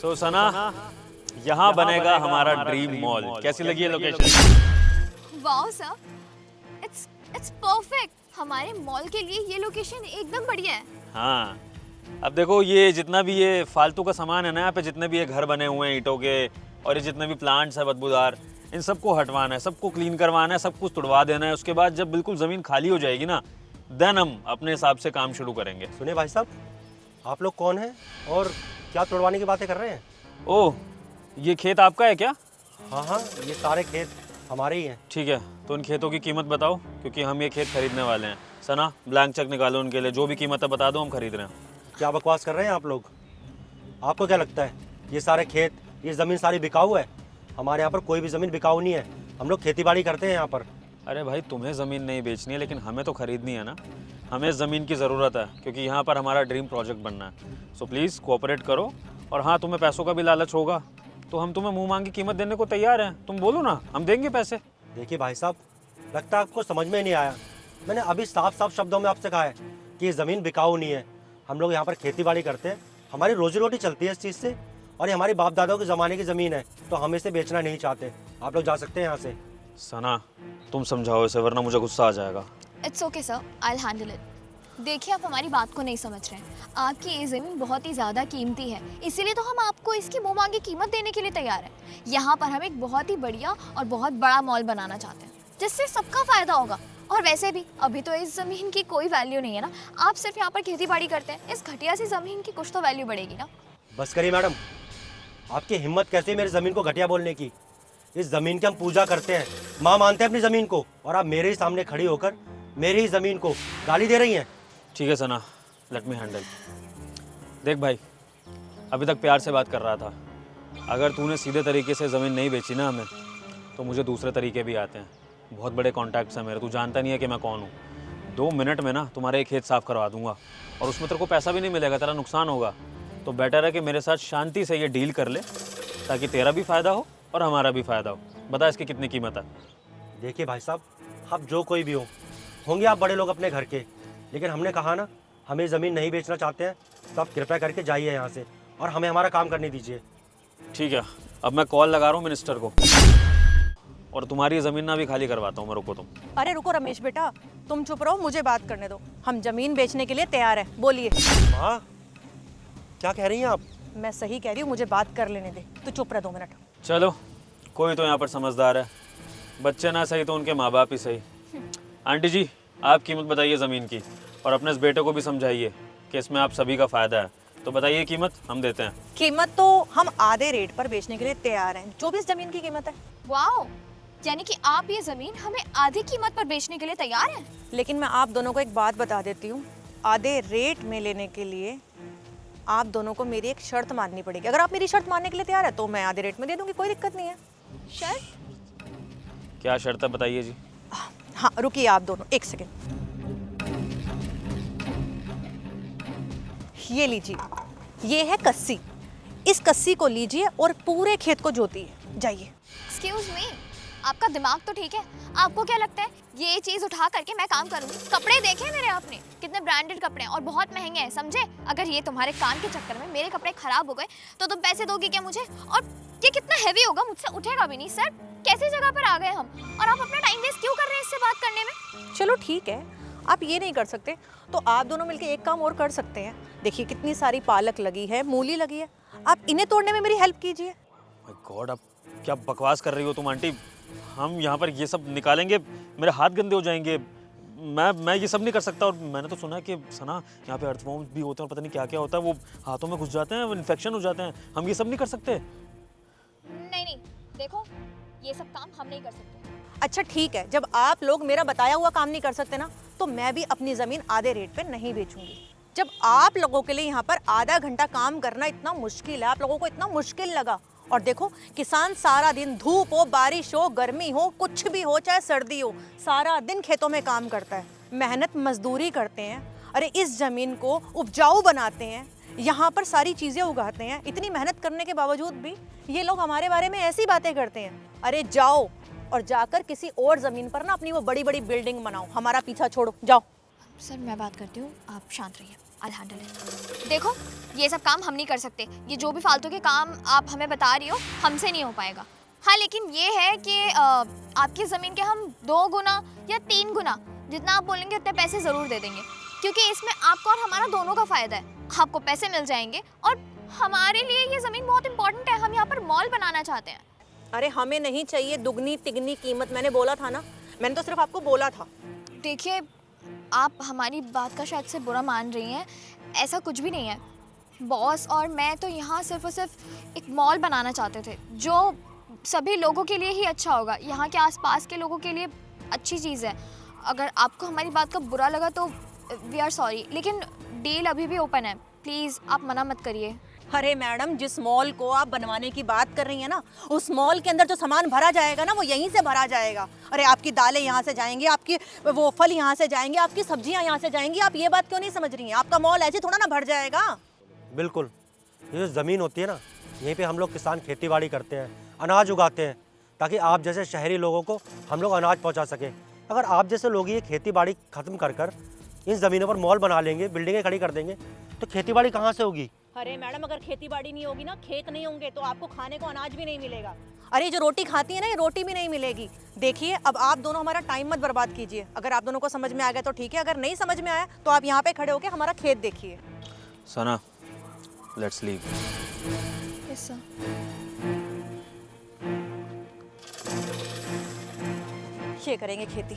सो सना, यहाँ बनेगा हमारा ड्रीम मॉल। कैसी लगी है location? Wow sir, it's perfect. हमारे मॉल के लिए ये लोकेशन एकदम बढ़िया है। हाँ, अब देखो ये जितना भी ये फालतू का सामान है ना यहाँ पे, जितने भी ये घर बने हुए हैं ईंटों के, और ये जितने भी प्लांट्स है बदबूदार, इन सबको हटवाना है, सबको क्लीन करवाना है, सब कुछ तुड़वा देना है। उसके बाद जब बिल्कुल ज़मीन खाली हो जाएगी ना, देन हम अपने हिसाब से काम शुरू करेंगे। सुनिए भाई साहब, आप लोग कौन हैं और क्या तोड़वाने की बातें कर रहे हैं? ओह, ये खेत आपका है क्या? हाँ हाँ, ये सारे खेत हमारे ही हैं। ठीक है, तो उन खेतों की कीमत बताओ, क्योंकि हम ये खेत खरीदने वाले हैं। सना, ब्लैंक चेक निकालो उनके लिए, जो भी कीमत है बता दो, हम खरीद रहे हैं। क्या बकवास कर रहे हैं आप लोग? आपको क्या लगता है ये सारे खेत, ये ज़मीन सारी बिकाऊ है? हमारे यहाँ पर कोई भी ज़मीन बिकाऊ नहीं है। हम लोग खेती बाड़ी करते हैं यहाँ पर। अरे भाई, तुम्हें ज़मीन नहीं बेचनी है, लेकिन हमें तो खरीदनी है ना। हमें ज़मीन की ज़रूरत है, क्योंकि यहाँ पर हमारा ड्रीम प्रोजेक्ट बनना है। सो प्लीज़ कोऑपरेट करो। और हाँ, तुम्हें पैसों का भी लालच होगा तो हम तुम्हें मुंह मांगी कीमत देने को तैयार हैं। तुम बोलो ना, हम देंगे पैसे। देखिए भाई साहब, लगता है आपको समझ में नहीं आया। मैंने अभी साफ साफ शब्दों में आपसे कहा है कि ये ज़मीन बिकाऊ नहीं है। हम लोग यहाँ पर खेती बाड़ी करते हैं, हमारी रोजी रोटी चलती है इस चीज़ से, और ये हमारे बाप दादाओं के ज़माने की ज़मीन है, तो हम इसे बेचना नहीं चाहते। आप लोग जा सकते हैं यहाँ से। सना, तुम समझाओ इसे, वरना मुझे गुस्सा आ जाएगा। It's okay sir, I will handle it. देखिए, आप हमारी बात को नहीं समझ रहे हैं। आपकी ये ज़मीन बहुत ही ज़्यादा कीमती है, इसीलिए तो हम आपको इसकी मुँह मांगी कीमत देने के लिए तैयार हैं। यहाँ पर हम एक बहुत ही बढ़िया और बहुत बड़ा मॉल बनाना चाहते हैं, जिससे सबका फ़ायदा होगा। और वैसे भी अभी तो इस ज़मीन की कोई वैल्यू नहीं है ना। आप सिर्फ यहाँ पर खेती बाड़ी करते हैं, इस घटिया सी ज़मीन की कुछ तो वैल्यू बढ़ेगी ना। बस करिए मैडम, आपकी हिम्मत कैसे मेरी ज़मीन को घटिया बोलने की? इस ज़मीन की हम पूजा करते हैं, माँ मानते हैं अपनी ज़मीन को, और आप मेरे ही सामने खड़ी होकर मेरी ही ज़मीन को गाली दे रही हैं। ठीक है सना, लेट मी हैंडल। देख भाई, अभी तक प्यार से बात कर रहा था। अगर तूने सीधे तरीके से ज़मीन नहीं बेची ना हमें, तो मुझे दूसरे तरीके भी आते हैं। बहुत बड़े कॉन्टैक्ट्स हैं मेरे, तू जानता नहीं है कि मैं कौन हूँ। 2 मिनट में ना तुम्हारे एक खेत साफ़ करवा दूंगा, और उसमें तेरे को पैसा भी नहीं मिलेगा, तेरा नुकसान होगा। तो बेटर है कि मेरे साथ शांति से ये डील कर ले, ताकि तेरा भी फ़ायदा हो और हमारा भी फ़ायदा हो। बता इसकी कितनी कीमत है? देखिए भाई साहब, आप जो कोई भी हो, होंगे आप बड़े लोग अपने घर के, लेकिन हमने कहा ना, हमें ज़मीन नहीं बेचना चाहते हैं, तो आप कृपया करके जाइए यहाँ से और हमें हमारा काम करने दीजिए। ठीक है, अब मैं कॉल लगा रहा हूँ मिनिस्टर को, और तुम्हारी ज़मीन ना भी खाली करवाता हूँ मैं। रुको तुम। अरे रुको रमेश बेटा, तुम चुप रहो, मुझे बात करने दो। हम जमीन बेचने के लिए तैयार हैं, बोलिए। माँ, क्या कह रही हैं आप? मैं सही कह रही हूँ, मुझे बात कर लेने दे। तू चुप रह 2 मिनट। चलो, कोई तो यहाँ पर समझदार है। बच्चे ना सही तो उनके माँ बाप ही सही। आंटी जी, आप कीमत बताइए ज़मीन की, और अपने इस बेटे को भी समझाइए कि इसमें आप सभी का फ़ायदा है। तो बताइए कीमत, हम देते हैं। कीमत तो हम आधे रेट पर बेचने के लिए तैयार हैं, जो भी इस जमीन की कीमत है। वाओ, यानी कि आप ये ज़मीन हमें आधी कीमत पर बेचने के लिए तैयार हैं? लेकिन मैं आप दोनों को एक बात बता देती हूँ, आधे रेट में लेने के लिए आप दोनों को मेरी एक शर्त माननी पड़ेगी। अगर आप मेरी शर्त मानने के लिए तैयार है तो मैं आधे रेट में दे दूंगी, कोई दिक्कत नहीं है। शर्त? क्या शर्त है बताइए जी। हाँ रुकिए आप दोनों, 1 सेकेंड। ये लीजिए, ये है कस्सी। इस कस्सी को लीजिए और पूरे खेत को जोतिए। जाइए। एक्सक्यूज मी, आपका दिमाग तो ठीक है? आपको क्या लगता है ये चीज़ उठा करके मैं काम करूंगी? कपड़े देखे मेरे आपने, कितने ब्रांडेड कपड़े हैं और बहुत महंगे हैं, समझे? अगर ये तुम्हारे कान के चक्कर में मेरे कपड़े खराब हो गए तो तुम पैसे दोगे क्या मुझे? और ये कितना हैवी होगा, मुझसे उठेगा भी नहीं। सर, कैसी जगह पर आ गए हम, और आप अपना टाइम वेस्ट क्यों कर रहे हैं इससे बात करने में? चलो ठीक है, आप ये नहीं कर सकते तो आप दोनों मिलकर एक काम और कर सकते हैं। देखिए कितनी सारी पालक लगी है, मूली लगी है, आप इन्हें तोड़ने में मेरी हेल्प कीजिए। माय गॉड, अब क्या बकवास कर रही हो तुम आंटी? हम यहाँ पर ये सब निकालेंगे, मेरे हाथ गंदे हो जाएंगे। मैं ये सब नहीं कर सकता। और मैंने तो सुना है कि सना, यहाँ पे अर्थवॉर्म्स भी होते हैं और पता नहीं क्या क्या होता है, वो हाथों में घुस जाते हैं, वो इन्फेक्शन हो जाते हैं। हम ये सब नहीं कर सकते। नहीं, देखो, ये सब काम हम नहीं कर सकते। अच्छा ठीक है, जब आप लोग मेरा बताया हुआ काम नहीं कर सकते ना, तो मैं भी अपनी ज़मीन आधे रेट पे नहीं बेचूंगी। जब आप लोगों के लिए यहाँ पर आधा घंटा काम करना इतना मुश्किल है, आप लोगों को इतना मुश्किल लगा, और देखो किसान सारा दिन, धूप हो, बारिश हो, गर्मी हो, कुछ भी हो, चाहे सर्दी हो, सारा दिन खेतों में काम करता है, मेहनत मजदूरी करते हैं। अरे इस ज़मीन को उपजाऊ बनाते हैं, यहाँ पर सारी चीज़ें उगाते हैं। इतनी मेहनत करने के बावजूद भी ये लोग हमारे बारे में ऐसी बातें करते हैं। अरे जाओ और जाकर किसी और ज़मीन पर ना अपनी वो बड़ी बड़ी बिल्डिंग बनाओ, हमारा पीछा छोड़ो, जाओ। सर, मैं बात करती हूँ, आप शांत रहिए, आई हैंडल इट। देखो, ये सब काम हम नहीं कर सकते। ये जो भी फालतू के काम आप हमें बता रही हो हमसे नहीं हो पाएगा। हाँ, लेकिन ये है कि आपकी ज़मीन के हम 2 गुना या 3 गुना जितना आप बोलेंगे उतने पैसे ज़रूर दे देंगे, क्योंकि इसमें आपका और हमारा दोनों का फ़ायदा है। आपको पैसे मिल जाएंगे और हमारे लिए ये ज़मीन बहुत इंपॉर्टेंट है। हम यहाँ पर मॉल बनाना चाहते हैं। अरे हमें नहीं चाहिए दुगनी तिगनी कीमत, मैंने बोला था ना, मैंने तो सिर्फ आपको बोला था। देखिए, आप हमारी बात का शायद से बुरा मान रही हैं, ऐसा कुछ भी नहीं है। बॉस और मैं तो यहाँ सिर्फ और सिर्फ एक मॉल बनाना चाहते थे जो सभी लोगों के लिए ही अच्छा होगा, यहाँ के आसपास के लोगों के लिए अच्छी चीज़ है। अगर आपको हमारी बात का बुरा लगा तो वी आर सॉरी, लेकिन डील अभी भी ओपन है। प्लीज़ आप मना मत करिए। अरे मैडम, जिस मॉल को आप बनवाने की बात कर रही हैं ना, उस मॉल के अंदर जो सामान भरा जाएगा ना वो यहीं से भरा जाएगा। अरे आपकी दालें यहाँ से जाएंगी, आपकी वो फल यहाँ से जाएंगे, आपकी सब्जियाँ यहाँ से जाएंगी। आप ये बात क्यों नहीं समझ रही हैं? आपका मॉल ऐसे थोड़ा ना भर जाएगा। बिल्कुल, ये जो ज़मीन होती है ना, यहीं पे हम लोग किसान खेती बाड़ी करते हैं, अनाज उगाते हैं, ताकि आप जैसे शहरी लोगों को हम लोग अनाज पहुंचा सकें। अगर आप जैसे लोग ये खेती बाड़ी ख़त्म कर कर इन ज़मीनों पर मॉल बना लेंगे, बिल्डिंगें खड़ी कर देंगे, तो खेती बाड़ी कहाँ से होगी? अरे मैडम, अगर खेती बाड़ी नहीं होगी ना, खेत नहीं होंगे, तो आपको खाने को अनाज भी नहीं मिलेगा। अरे जो रोटी खाती है ना, ये रोटी भी नहीं मिलेगी। देखिए, अब आप दोनों हमारा टाइम मत बर्बाद कीजिए। अगर आप दोनों को समझ में आ गया तो ठीक है, अगर नहीं समझ में आया तो आप यहाँ पे खड़े होकर हमारा खेत देखिए। सना, लेट्स लीव। Yes sir. ये करेंगे खेती।